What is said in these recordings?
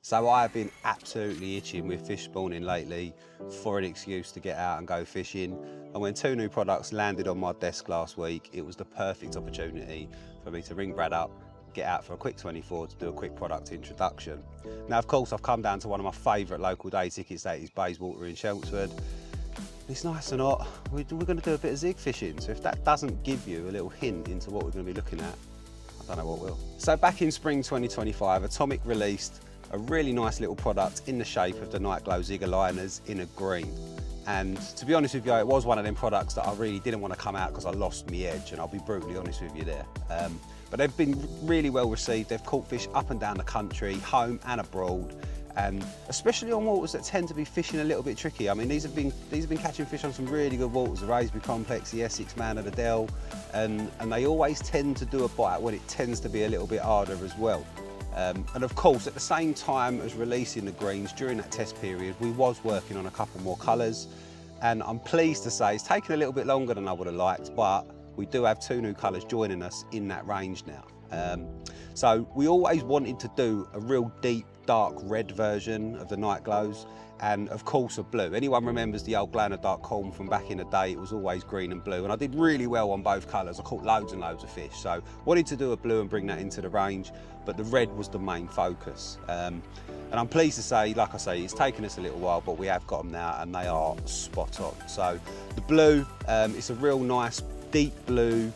So I have been absolutely itching with fish spawning lately for an excuse to get out and go fishing. And when two new products landed on my desk last week, it was the perfect opportunity for me to ring Brad up, get out for a quick 24 to do a quick product introduction. Now, of course, I've come down to one of my favourite local day tickets, that is Bayswater in Chelmsford. It's nice and hot. We're going to do a bit of zig fishing. So if that doesn't give you a little hint into what we're going to be looking at, I don't know what will. So back in spring 2025, Atomic released a really nice little product in the shape of the Nite Glow Zig Aligners in a green. And to be honest with you, it was one of them products that I really didn't want to come out because I lost my edge, and I'll be brutally honest with you there. But they've been really well received. They've caught fish up and down the country, home and abroad, and especially on waters that tend to be fishing a little bit tricky. I mean, these have been catching fish on some really good waters, the Raisby Complex, the Essex, Man of the Dell, and they always tend to do a bite when it tends to be a little bit harder as well. And of course, at the same time as releasing the greens during that test period, we was working on a couple more colours, and I'm pleased to say it's taken a little bit longer than I would have liked, but we do have two new colours joining us in that range now. So we always wanted to do a real deep, dark red version of the Nite Glows, and of course a blue. Anyone remembers the old glow-in-the-dark corn from back in the day? It was always green and blue, and I did really well on both colours. I caught loads and loads of fish, so wanted to do a blue and bring that into the range, but the red was the main focus. And I'm pleased to say, like I say, it's taken us a little while, but we have got them now and they are spot on. So the blue, it's a real nice deep blue,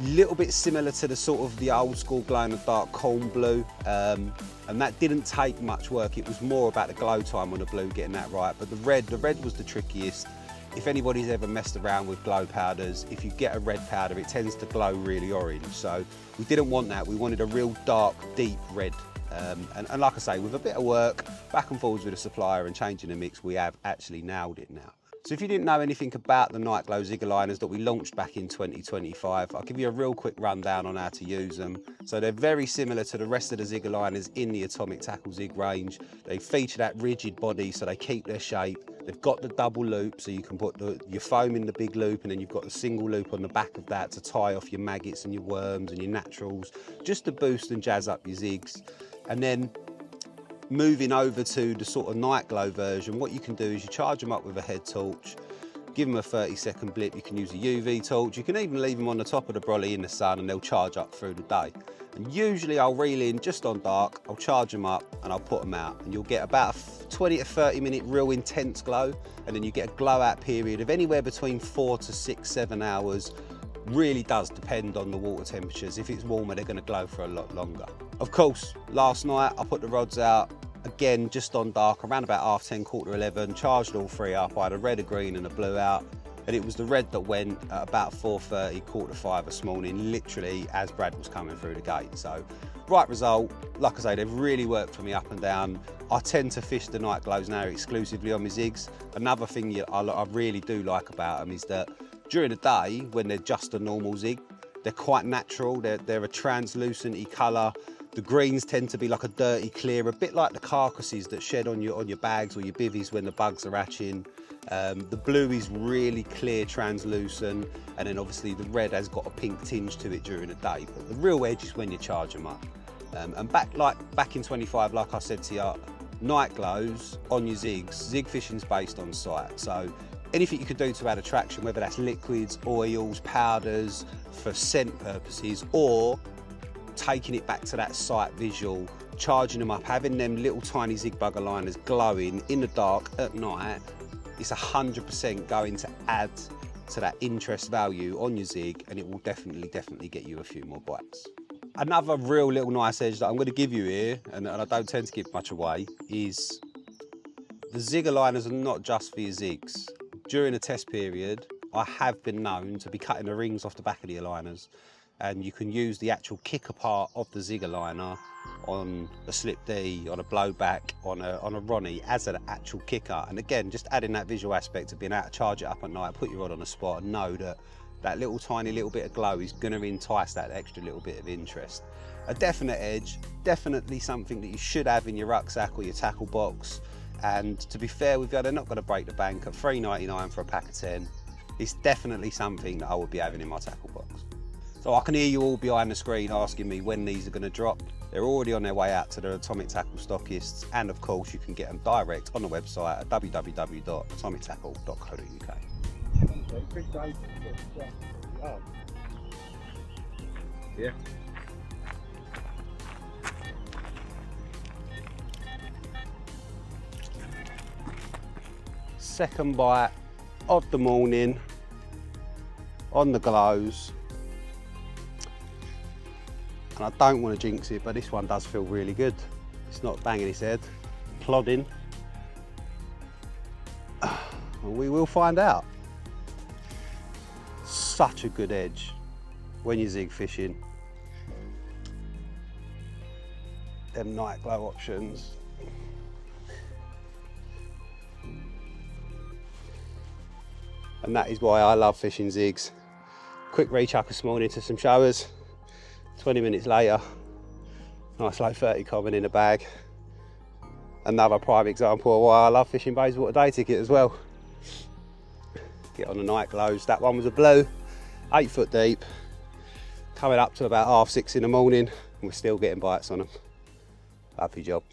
little bit similar to the sort of the old school glow-in-the-dark corn blue, and that didn't take much work. It was more about the glow time on the blue, getting that right. But the red was the trickiest. If anybody's ever messed around with glow powders, if you get a red powder, it tends to glow really orange. So we didn't want that. We wanted a real dark, deep red. And like I say, with a bit of work, back and forwards with the supplier and changing the mix, we have actually nailed it now. So if you didn't know anything about the Nite Glow Zig Aligners that we launched back in 2025, I'll give you a real quick rundown on how to use them. So they're very similar to the rest of the Zig Aligners in the Atomic Tackle Zig range. They feature that rigid body so they keep their shape. They've got the double loop so you can put your foam in the big loop, and then you've got the single loop on the back of that to tie off your maggots and your worms and your naturals, just to boost and jazz up your zigs. And then moving over to the sort of Nite Glow version, what you can do is you charge them up with a head torch, give them a 30-second blip. You can use a UV torch. You can even leave them on the top of the brolly in the sun and they'll charge up through the day. And usually I'll reel in just on dark, I'll charge them up and I'll put them out, and you'll get about a 20 to 30 minute real intense glow, and then you get a glow out period of anywhere between 4 to 6, 7 hours. Really does depend on the water temperatures. If it's warmer, they're going to glow for a lot longer. Of course, last night I put the rods out, again just on dark, around about 10:30, 11:15, charged all three up. I had a red, a green and a blue out, and it was the red that went at about 4:30, 4:45 this morning, literally as Brad was coming through the gate. So right result. Like I say, they've really worked for me up and down. I tend to fish the Nite Glows now exclusively on my zigs. Another thing I really do like about them is that during the day, when they're just a normal zig, they're quite natural. They're a translucent-y colour. The greens tend to be like a dirty clear, a bit like the carcasses that shed on your bags or your bivvies when the bugs are hatching. The blue is really clear, translucent, and then obviously the red has got a pink tinge to it during the day. But the real edge is when you charge them up. And back in 25, like I said to you, Nite Glows on your zigs. Zig fishing's based on sight, so anything you could do to add attraction, whether that's liquids, oils, powders, for scent purposes, or taking it back to that sight visual, charging them up, having them little tiny Zig bug aligners glowing in the dark at night, it's 100% going to add to that interest value on your zig, and it will definitely get you a few more bites. Another real little nice edge that I'm going to give you here, and I don't tend to give much away, is the Zig Aligners are not just for your zigs. During a test period, I have been known to be cutting the rings off the back of the aligners, and you can use the actual kicker part of the Zig Aligner on a slip D, on a blowback, on a Ronnie as an actual kicker. And again, just adding that visual aspect of being able to charge it up at night, put your rod on the spot and know that that little tiny little bit of glow is going to entice that extra little bit of interest. A definite edge, definitely something that you should have in your rucksack or your tackle box. And to be fair with you, they're not going to break the bank. At $3.99 for a pack of 10, it's definitely something that I would be having in my tackle box. So I can hear you all behind the screen asking me when these are going to drop. They're already on their way out to the Atomic Tackle stockists, and of course you can get them direct on the website at www.atomictackle.co.uk. Yeah. Second bite of the morning on the glows. And I don't want to jinx it, but this one does feel really good. It's not banging its head, plodding. We will find out. Such a good edge when you're zig fishing. Them Nite Glow options. And that is why I love fishing zigs. Quick rechuck this morning to some showers. 20 minutes later, nice like 30 common in a bag. Another prime example of why I love fishing Bayswater day ticket as well. Get on the Nite Glows. That one was a blue, 8 foot deep, coming up to about 6:30 in the morning, and we're still getting bites on them. Happy job.